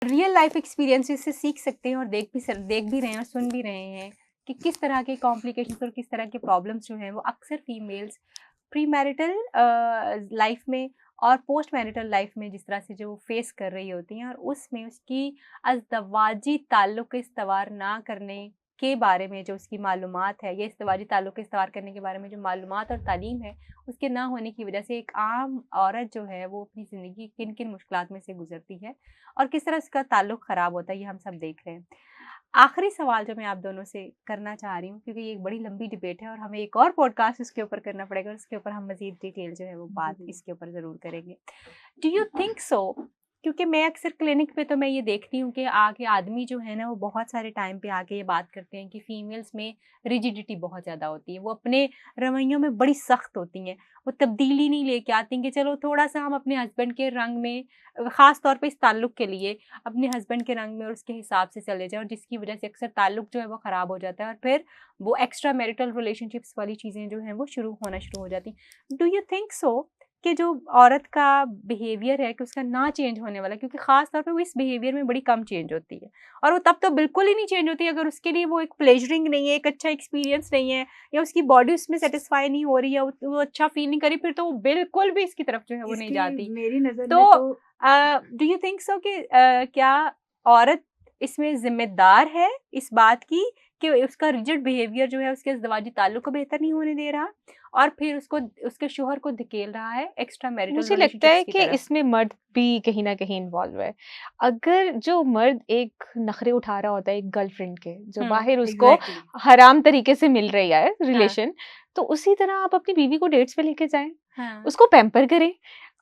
Real life experiences से सीख सकते हैं और देख भी रहे हैं और सुन भी रहे हैं कि किस तरह के कॉम्प्लिकेशंस और किस तरह के प्रॉब्लम्स जो हैं वो अक्सर फीमेल्स प्री मैरिटल लाइफ में और पोस्ट मैरिटल लाइफ में जिस तरह से जो फेस कर रही होती हैं, और उसमें उसकी अज़दवाजी ताल्लुक़ इस्तवार ना करने के बारे में जो उसकी मालूमात है, या इस्तवाजी ताल्लुक़ इस्तवार करने के बारे में जो मालूमात और तालीम है, उसके ना होने की वजह से एक आम औरत जो है वो अपनी ज़िंदगी किन-किन मुश्किलात में से गुज़रती है और किस तरह उसका ताल्लुक़ ख़राब होता है, ये हम सब देख रहे हैं। आखिरी सवाल जो मैं आप दोनों से करना चाह रही हूँ, क्योंकि ये एक बड़ी लंबी डिबेट है और हमें एक और पॉडकास्ट इसके ऊपर करना पड़ेगा, उसके ऊपर हम मज़ीद डिटेल जो है वो बात इसके ऊपर ज़रूर करेंगे। डू यू थिंक सो, क्योंकि मैं अक्सर क्लिनिक पे तो मैं ये देखती हूँ कि आके आदमी जो है ना वो बहुत सारे टाइम पे आके ये बात करते हैं कि फीमेल्स में रिजिडिटी बहुत ज़्यादा होती है, वो अपने रवैयों में बड़ी सख्त होती हैं, वो तब्दीली नहीं लेके आती हैं कि चलो थोड़ा सा हम अपने हस्बैंड के रंग में, ख़ास तौर पे इस ताल्लुक़ के लिए अपने हस्बैंड के रंग में और उसके हिसाब से चले जाएं, और जिसकी वजह से अक्सर ताल्लुक़ जो है वो ख़राब हो जाता है और फिर वो एक्स्ट्रा मैरिटल रिलेशनशिप्स वाली चीज़ें जो हैं वो होना शुरू हो जाती हैं। डू यू थिंक सो कि जो औरत का बिहेवियर है कि उसका ना चेंज होने वाला, क्योंकि ख़ास तौर पे वो इस बिहेवियर में बड़ी कम चेंज होती है, और वो तब तो बिल्कुल ही नहीं चेंज होती अगर उसके लिए वो एक प्लेजरिंग नहीं है, एक अच्छा एक्सपीरियंस नहीं है, या उसकी बॉडी उसमें सेटिस्फाई नहीं हो रही है, वो अच्छा फील नहीं करी, फिर तो वो बिल्कुल भी इसकी तरफ जो है वो नहीं जाती। मेरी नज़र तो में तो डू यू थिंक सो कि क्या औरत इसमें ज़िम्मेदार है इस बात की कि उसका रिजिड बिहेवियर जो है उसके ज़दवाजी ताल्लुक़ को बेहतर नहीं होने दे रहा, और फिर उसको उसके शौहर को धकेल रहा है एक्स्ट्रा मैरिटल मुझे लगता है रिलेशनशिप्स की कि तरफ? इसमें मर्द भी कहीं न कहीं इन्वॉल्व है। अगर जो मर्द एक नखरे उठा रहा होता है एक गर्लफ्रेंड के, जो बाहर उसको एग्ज़ैक्टली हराम तरीके से मिल रही है हाँ, रिलेशन, तो उसी तरह आप अपनी बीवी को डेट्स पे लेके जाएँ, हाँ। उसको पैम्पर करें।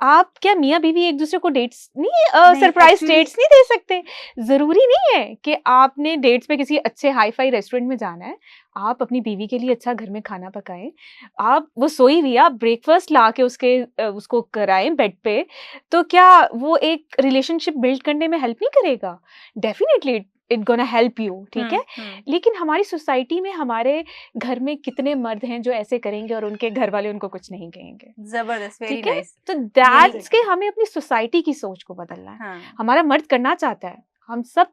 आप क्या मियाँ-बीवी एक-दूसरे को डेट्स नहीं नहीं सरप्राइज़ एक्चुअली डेट्स नहीं दे सकते? ज़रूरी नहीं है कि आपने डेट्स पे किसी अच्छे हाई-फाई रेस्टोरेंट में जाना है। आप अपनी बीवी के लिए अच्छा घर में खाना पकाएँ। आप वो सोई हुई है, आप ब्रेकफ़ास्ट ला के उसको कराएँ बेड पे, तो क्या वो एक रिलेशनशिप बिल्ड करने में हेल्प नहीं करेगा? Definitely it gonna help you, ठीक है? हुँ। लेकिन हमारी सोसाइटी में, हमारे घर में कितने मर्द हैं जो ऐसे करेंगे और उनके घर वाले उनको कुछ नहीं कहेंगे, ज़बरदस्त, वेरी ठीक है? नाइस। तो यही दैट्स के हमें अपनी सोसाइटी की सोच को बदलना है। हाँ, हमारा मर्द करना चाहता है, हम सब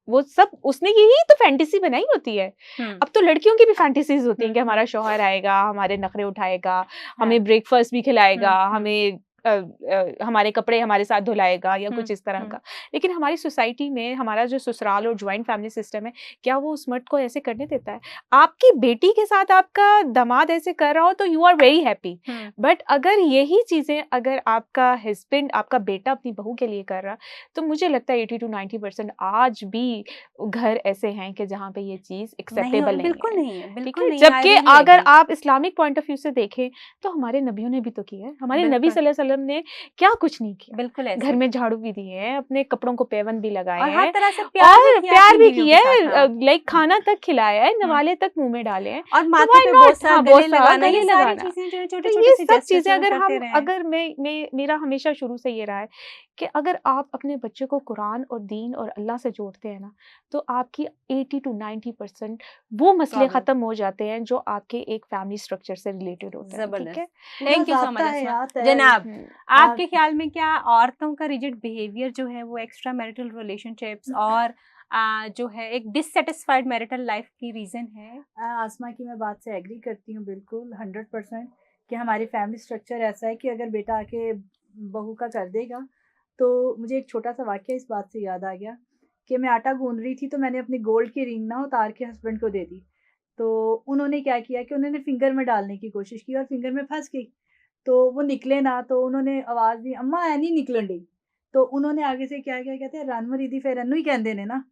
वो सब उसने यही तो फैंटेसी बनाई होती है। हुँ, अब तो लड़कियों की भी फैंटेसीज़ होती हैं कि हुँ, हमारा शौहर आएगा, हमारे नखरे उठाएगा, हाँ, हमें ब्रेकफ़ास्ट भी खिलाएगा, हुँ, हमें हमारे कपड़े हमारे साथ धुलाएगा या कुछ इस तरह हुँ। का। लेकिन हमारी सोसाइटी में हमारा जो ससुराल और जॉइंट फैमिली सिस्टम है, क्या वो उस मर्द को ऐसे करने देता है? आपकी बेटी के साथ आपका दामाद ऐसे कर रहा हो तो you are very happy. But अगर यही चीज़ें अगर आपका हस्बैंड, आपका बेटा अपनी बहू के लिए कर रहा, तो मुझे लगता है 80 to 90% आज भी घर ऐसे हैं कि जहाँ पे ये चीज़ नहीं हो, एक्सेप्टेबल नहीं बिल्कुल है। नहीं है, ठीक बिल्कुल है? नहीं है, आई जबकि रियली अगर एग्री। आप इस्लामिक पॉइंट ऑफ व्यू से देखें, तो हमारे नबियों ने भी तो किया है। हमारे नबी बिल्कुल, सल्लल्लाहु अलैहि वसल्लम ने क्या कुछ नहीं किया। बिल्कुल ऐसे घर ही। में झाड़ू भी दिए हैं, अपने कपड़ों को पैबंद भी लगाए और हर हैं तरह से प्यार भी और किया प्यार अपनी भी बीवियों किया के साथ, है, हाँ। लाइक खाना तक खिलाया है, हुँ, नवाले तक मुँह में डाले हैं। और तो माथे व्हाई पे नॉट? बोसा, हाँ, गले बोसा, लगाना, ये गले सारी लगाना। चीज़ें जो है तो छोटे-छोटे ये से सब जेस्चर्स चीज़ें जो है अगर करते हम रहें। अगर मैं मेरा हमेशा शुरू से ये रहा है कि अगर आप अपने बच्चे को कुरान और दीन और अल्लाह से जोड़ते हैं ना, तो आपकी 80 to 90% वो मसले प्रॉब्लम, ख़त्म हो जाते हैं जो आपके एक फैमिली स्ट्रक्चर से रिलेटेड होते हैं, ठीक ज़बरदस्त। है? पूरा थैंक यू सो मच ज़ाब्ता अस्मा। हयात है। जनाब, हुँ। आपके आप ख़्याल में क्या औरतों का रिजिड बिहेवियर जो है वो एक्स्ट्रा मैरिटल रिलेशनशिप्स और जो है एक डिससैटिस्फाइड मैरिटल लाइफ़ की रीज़न है? आसमा की मैं बात से एग्री करती हूँ बिल्कुल 100% कि हमारी फैमिली स्ट्रक्चर ऐसा है कि अगर बेटा आके बहू का कर देगा, तो मुझे एक छोटा सा वाक़या इस बात से याद आ गया कि मैं आटा गूँध रही थी, तो मैंने अपनी गोल्ड की रिंग ना उतार के हस्बैंड को दे दी। तो उन्होंने क्या किया कि उन्होंने फिंगर में डालने की कोशिश की और फिंगर में फँस गई। तो वो निकले ना, तो उन्होंने आवाज़ दी, "अम्मा ऐ नी निकलन डई।" तो उन्होंने आगे से क्या किया, कहते हैं रन मरीदी फिर इन्नू ही कहंदे ने ना।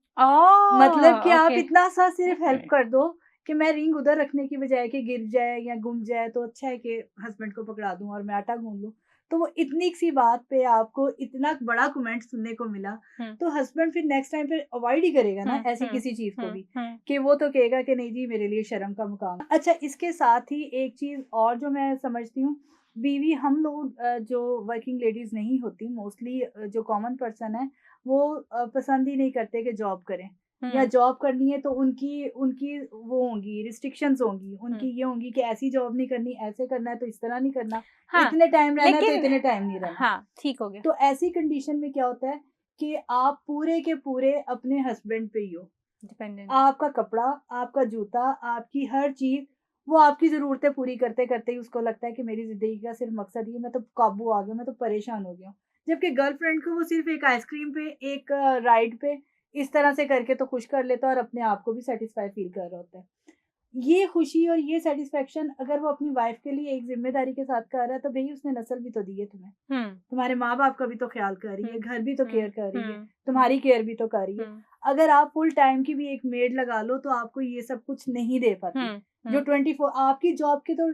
मतलब कि ओह! आप ओके। इतना सा सिर्फ हेल्प कर दो कि मैं रिंग उधर रखने की बजाय कि गिर जाए या गुम जाए, तो अच्छा है कि हस्बैंड को पकड़ा दूँ और मैं आटा गूँध लूँ। तो वो इतनी सी बात पे आपको इतना बड़ा कमेंट सुनने को मिला, हुँ, तो हस्बैंड फिर नेक्स्ट टाइम फिर अवॉइड ही करेगा ना हुँ, ऐसी हुँ, किसी चीज़ को हुँ, भी, हुँ, कि वो तो कहेगा कि नहीं जी मेरे लिए शर्म का मुकाम है। अच्छा, इसके साथ ही एक चीज़ और जो मैं समझती हूँ, बीवी हम लोग जो वर्किंग लेडीज़ नहीं होती मोस्टली, जो कॉमन पर्सन है वो पसंद ही नहीं करते कि जॉब करें, या हुँ, जॉब करनी है तो उनकी उनकी वो होंगी रिस्ट्रिक्शंस होंगी, हुँ। उनकी ये होंगी कि ऐसी जॉब नहीं करनी, ऐसे करना है तो इस तरह नहीं करना, हाँ, इतने टाइम रहना है तो लेकिन इतने टाइम नहीं रहना। हाँ, ठीक हो गया। तो ऐसी कंडीशन में क्या होता है कि आप पूरे के पूरे अपने हस्बैंड पे ही हो, डिपेंडेंट। आपका कपड़ा, आपका जूता, आपकी हर चीज़, वो आपकी ज़रूरतें पूरी करते-करते ही उसको लगता है कि मेरी ज़िंदगी का सिर्फ़ मकसद ये, मैं तो काबू आ गया, मैं तो परेशान हो गया हूँ। जबकि गर्लफ्रेंड को वो सिर्फ़ एक आइसक्रीम पे, एक राइड पे, इस तरह से करके तो खुश कर लेता है और अपने आप को भी सैटिस्फाई फ़ील कर रहा होता है। ये खुशी और ये सैटिस्फैक्शन अगर वो अपनी वाइफ़ के लिए एक ज़िम्मेदारी के साथ कर रहा है, तो भई उसने नस्ल भी तो दी है तुम्हें। हुँ, तुम्हारे माँ-बाप का भी तो ख़्याल कर रही है, हुँ, घर भी तो केयर कर रही है, हुँ, तुम्हारी केयर भी तो कर रही है। हुँ, अगर आप फुल टाइम की भी एक मेड लगा लो, तो आपको ये सब कुछ नहीं दे पाती। हुँ, जो हुँ, 24 आपकी जॉब के तो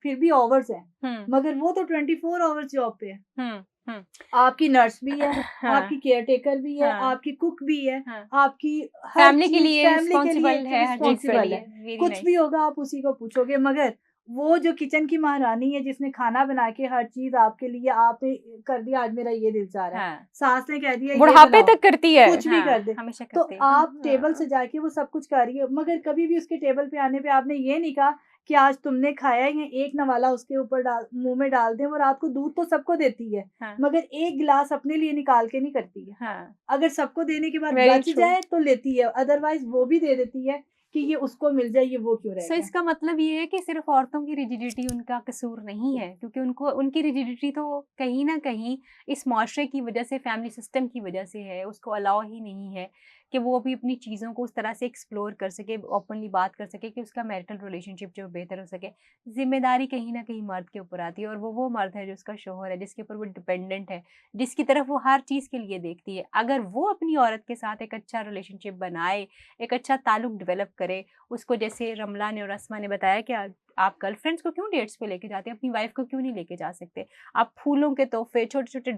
फिर भी आवर्स हैं, हुँ, मगर वो तो 24 आवर्स जॉब पे है। हुँ, हुँ। आपकी नर्स भी है, हाँ, आपकी केयरटेकर भी है, हाँ, आपकी कुक भी है, हाँ। आपकी हर फैमिली के चीज़ लिए फैमिली के लिए रिस्पॉन्सिबल एक है, हर चीज़ के रिस्पॉन्सिबल लिए। है। वेरी कुछ नाइस। भी होगा आप उसी को पूछोगे, मगर वो जो किचन की महारानी है जिसने खाना बना के हर चीज़ आपके लिए आपने कर दिया, आज मेरा ये दिल चाह रहा है। हाँ, सास ने कह दिया ये बुढ़ापे बनाओ, तक करती है। कुछ भी हाँ, कर दे। हमेशा तो करते हैं। आप टेबल हाँ। सजा के वो सब कुछ कर रही है, मगर कभी भी उसके टेबल पे आने पे आपने ये नहीं कहा कि आज तुमने खाया ही है, एक नवाला उसके ऊपर डाल मुँह में डाल दें। वो रात को दूध तो सबको देती है, हाँ, मगर एक गिलास अपने लिए निकाल के नहीं करती है। हाँ, अगर सबको देने के बाद वेरी बच ट्रू। जाए तो लेती है, अदरवाइज़ वो भी दे देती है कि ये उसको मिल जाए, ये वो क्यों रह सो गया। इसका मतलब ये है कि सिर्फ़ औरतों की रिजिडिटी उनका कसूर नहीं है, क्योंकि उनको उनकी रिजिडिटी तो कहीं न कहीं इस मुआशरे की वजह से, फैमिली सिस्टम की वजह से है। उसको अलाउ ही नहीं है कि वो भी अपनी चीज़ों को उस तरह से एक्सप्लोर कर सके, ओपनली बात कर सके कि उसका मैरिटल रिलेशनशिप जो बेहतर हो सके। ज़िम्मेदारी कहीं न कहीं मर्द के ऊपर आती है, और वो मर्द है जो उसका शौहर है, जिसके ऊपर वो डिपेंडेंट है, जिसकी तरफ वो हर चीज़ के लिए देखती है। अगर वो अपनी औरत के साथ एक अच्छा रिलेशनशिप बनाए, एक अच्छा ताल्लुक डेवलप करे, उसको जैसे रमला ने और अस्मा ने बताया कि आप गर्लफ्रेंड्स को क्यों डेट्स पे लेके जाते हैं, अपनी वाइफ को क्यों नहीं लेके जा सकते? आप फूलों के तोहफे, छोटे-छोटे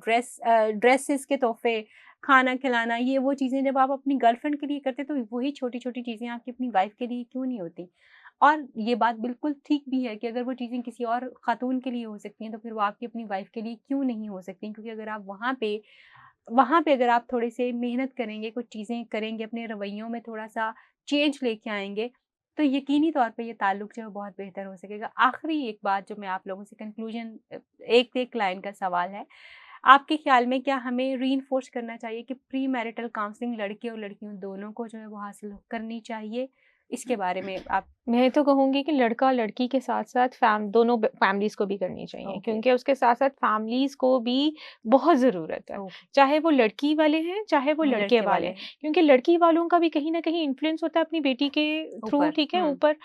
ड्रेसेस के तोहफे, खाना खिलाना, ये वो चीज़ें जब आप अपनी गर्लफ्रेंड के लिए करते हैं, तो वही छोटी-छोटी चीज़ें आपकी अपनी वाइफ के लिए क्यों नहीं होती? और ये बात बिल्कुल ठीक भी है कि अगर वो चीज़ें किसी और खातून के लिए हो सकती हैं, तो फिर वो आपकी अपनी वाइफ के लिए क्यों नहीं हो सकती? क्योंकि अगर आप वहाँ पे अगर आप थोड़े से मेहनत करेंगे, कुछ चीज़ें करेंगे, अपने रवैयों में थोड़ा-सा चेंज लेके आएँगे, तो यकीनी तौर पे ये ताल्लुक जो है बहुत बेहतर हो सकेगा। आखिरी एक बात जो मैं आप लोगों से कंक्लूजन एक लाइन का सवाल है। आपके ख़्याल में क्या हमें रीइन्फोर्स करना चाहिए कि प्री मैरिटल काउंसलिंग लड़के और लड़कियों दोनों को जो है वो हासिल करनी चाहिए? इसके बारे में आप मैं तो कहूँगी कि लड़का लड़की के साथ-साथ दोनों फैमिलीज़ को भी करनी चाहिए, ओके, क्योंकि उसके साथ-साथ फैमिलीज़ को भी बहुत ज़रूरत है। ओके, चाहे वो लड़की वाले हैं, चाहे वो लड़के लड़के वाले वाले हैं। हैं, क्योंकि लड़की वालों का भी कहीं न कहीं इन्फ्लुएंस होता है अपनी बेटी के थ्रू, ऊपर। ठीक है, हुँ, ऊपर।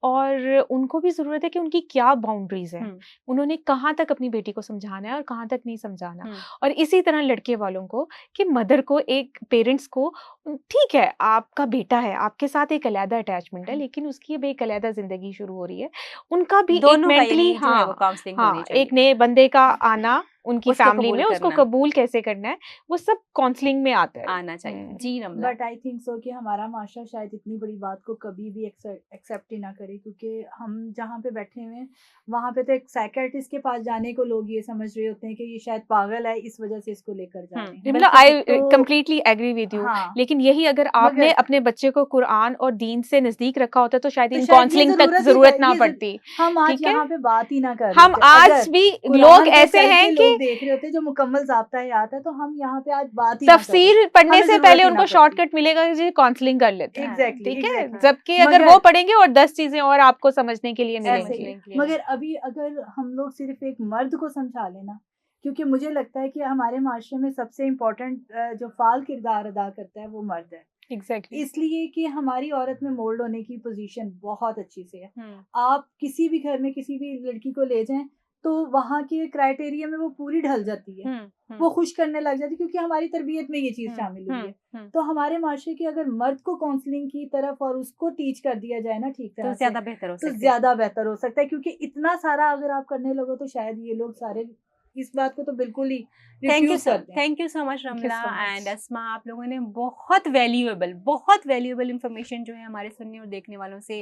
और उनको भी ज़रूरत है कि उनकी क्या बाउंड्रीज़ हैं। हुँ, उन्होंने कहाँ तक अपनी बेटी को समझाना है और कहाँ तक नहीं समझाना। हुँ, और इसी तरह लड़के वालों को, कि मदर को, एक पेरेंट्स को, ठीक है, आपका बेटा है, आपके साथ एक अलग अटैचमेंट है, हुँ। लेकिन उसकी अब एक अलग ज़िंदगी शुरू हो रही है। उनका भी एक दोनों का मेंटली, यानी जो है वो काउंसलिंग होनी चाहिए, एक नए बंदे का आना उनकी उसको फैमिली में, कबूल उसको करना कबूल कैसे करना है, वो सब काउंसलिंग में आता है। आना चाहिए। हुँ। जी, रमला। बट आई थिंक सो कि हमारा माशरा शायद इतनी बड़ी बात को कभी भी एक्सेप्ट ही ना करे, क्योंकि हम जहाँ पे बैठे हुए हैं वहाँ पे तो एक साइकियाट्रिस्ट के पास जाने को लोग ये समझ रहे होते हैं कि ये शायद पागल है, इस वजह से इसको लेकर जा रहे हैं। मतलब बिल्कुल आई ठीक। तो कंप्लीटली एग्री विद यू। हाँ, लेकिन यही अगर आपने मगर अपने बच्चे को कुरान और दीन से नज़दीक रखा होता तो शायद तो इन शायद ये काउंसलिंग तक ज़रूरत ही ज़रूरत ना ये पड़ती। हम आज ठीक है? यहाँ पे बात ही ना कर रहे हम होते। आज अगर भी लोग कुरान पे ऐसे चल के हैं लोग कि देख रहे होते जो मुकम्मल ज़ाब्ता-ए-हयात है, तो हम यहाँ पे आज बात ही ना करें। तफ़सीर पढ़ने हमें से ज़रूरत पहले ही ना उनको पड़ती। शॉर्टकट मिलेगा कि जी काउंसलिंग कर लेते हैं, एग्ज़ैक्टली, ठीक है? एग्ज़ैक्टली। जबकि अगर वो मगर पढ़ेंगे और 10 चीज़ें और आपको समझने के लिए ऐसे मिलेंगी। ही, समझने के लिए। मगर अभी अगर हम लोग सिर्फ़ एक मर्द को समझा लें ना, क्योंकि मुझे लगता है कि हमारे माशरे में सबसे इम्पोर्टेंट जो फ़ाल किरदार अदा करता है वो मर्द है। एग्ज़ैक्टली। इसलिए कि हमारी औरत में मोल्ड होने की पोजीशन बहुत अच्छी से है। हुँ, आप किसी भी घर में किसी भी लड़की को ले जाएँ, तो वहाँ के क्राइटेरिया में वो पूरी ढल जाती है। हुँ, हुँ, वो खुश करने लग जाती है, क्योंकि हमारी तरबियत में ये चीज़ हुँ, शामिल हुई है। हुँ। तो हमारे माशरे के अगर मर्द को काउंसलिंग की तरफ और उसको टीच कर दिया जाए ना ठीक तो तरह से, ज़्यादा बेहतर हो तो सकता है। ज़्यादा बेहतर हो सकता है, क्योंकि इतना सारा अगर आप करने लगो तो शायद ये लोग सारे इस बात को तो बिल्कुल ही रिफ्यूज़ कर दें। Thank you so much thank you Ramla so and much. Asma. आप लोगों ने बहुत वैल्यूएबल इन्फॉर्मेशन जो है हमारे सुनने और देखने वालों से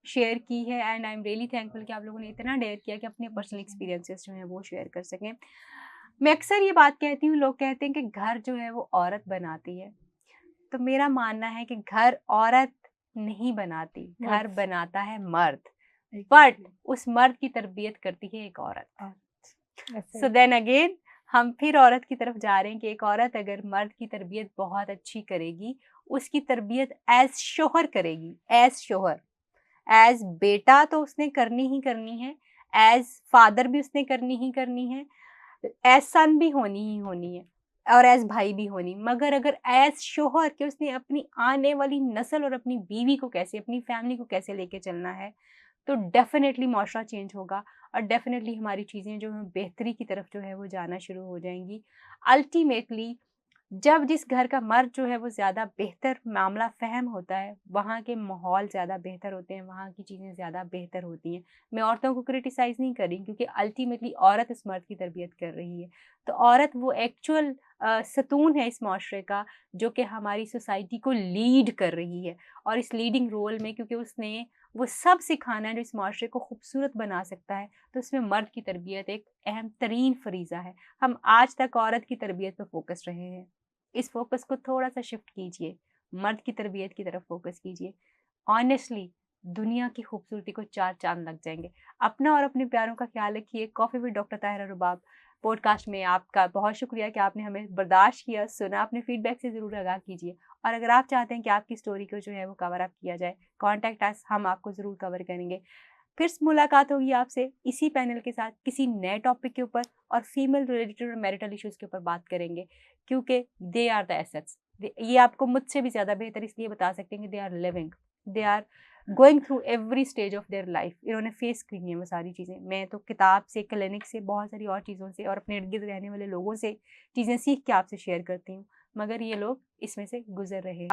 शेयर की है, and I am really thankful कि आप लोगों ने इतना डेयर किया कि अपने पर्सनल एक्सपीरियंसेस जो हैं वो शेयर कर सकें। मैं अक्सर ये बात कहती हूँ, लोग कहते हैं कि घर जो है वो औरत बनाती है, तो मेरा मानना है कि घर औरत नहीं बनाती, घर मर्द। बनाता है मर्द, बट एग्ज़ैक्टली। उस मर्द की तरबियत करती है एक औरत। ऐसे सो देन अगेन हम फिर औरत की तरफ जा रहे हैं कि एक औरत अगर मर्द की तरबियत बहुत अच्छी करेगी, उसकी तरबियत एज़ शोहर करेगी, एज़ शोहर, एज़ बेटा तो उसने करनी ही करनी है, एज़ फादर भी उसने करनी ही करनी है, एज़ सन भी होनी ही होनी है और एज़ भाई भी होनी। मगर अगर एज़ शोहर कि उसने अपनी आने वाली नस्ल और अपनी बीवी को कैसे, अपनी फैमिली को कैसे लेके चलना है, तो डेफ़िनेटली माशरा चेंज होगा और डेफ़िनेटली हमारी चीज़ें जो हैं बेहतरी की तरफ जो है वो जाना शुरू हो जाएँगी। अल्टीमेटली जब जिस घर का मर्द जो है वो ज़्यादा बेहतर मामला फ़हम होता है, वहाँ के माहौल ज़्यादा बेहतर होते हैं, वहाँ की चीज़ें ज़्यादा बेहतर होती हैं। मैं औरतों को क्रिटिसाइज़ नहीं कर रही क्योंकि अल्टीमेटली औरत इस मर्द की तरबियत कर रही है। तो औरत वो एक्चुअल सतून है इस माशरे का जो कि हमारी सोसाइटी को लीड कर रही है और इस लीडिंग रोल में क्योंकि उसने वो सब सिखाना है जो इस माशरे को खूबसूरत बना सकता है, तो उसमें मर्द की तरबियत एक अहम तरीन फ़रीज़ा है। हम आज तक औरत की तरबियत पर फ़ोकस रहे हैं। इस फ़ोकस को थोड़ा-सा शिफ्ट कीजिए, मर्द की तरबियत की तरफ फ़ोकस कीजिए। ऑनेस्टली दुनिया की खूबसूरती को 4 चाँद लग जाएँगे। अपना और अपने प्यारों का ख़्याल रखिए। Coffee with doctor Tahira Rubab podcast में आपका बहुत शुक्रिया कि आपने हमें बर्दाश्त किया, सुना, अपने फ़ीडबैक से ज़रूर आगाह कीजिए। और अगर आप चाहते हैं कि आपकी स्टोरी को जो है वो कवर अप किया जाए, कॉन्टैक्ट अस, हम आपको ज़रूर कवर करेंगे। फिर से मुलाकात होगी आपसे इसी पैनल के साथ किसी नए टॉपिक के ऊपर और फीमेल रिलेटेड और मैरिटल इश्यूज़ के ऊपर बात करेंगे क्योंकि दे आर द एसेट्स। ये आपको मुझसे भी ज़्यादा बेहतर इसलिए बता सकते हैं कि they are living, they are going through every stage of their life. इन्होंने फेस की हैं वो सारी चीज़ें। मैं तो किताब से, क्लिनिक से, बहुत सारी और चीज़ों से और अपने इर्द-गिर्द रहने वाले लोगों से चीज़ें सीख के आपसे शेयर करती हूँ, मगर ये लोग इसमें से गुज़र रहे हैं।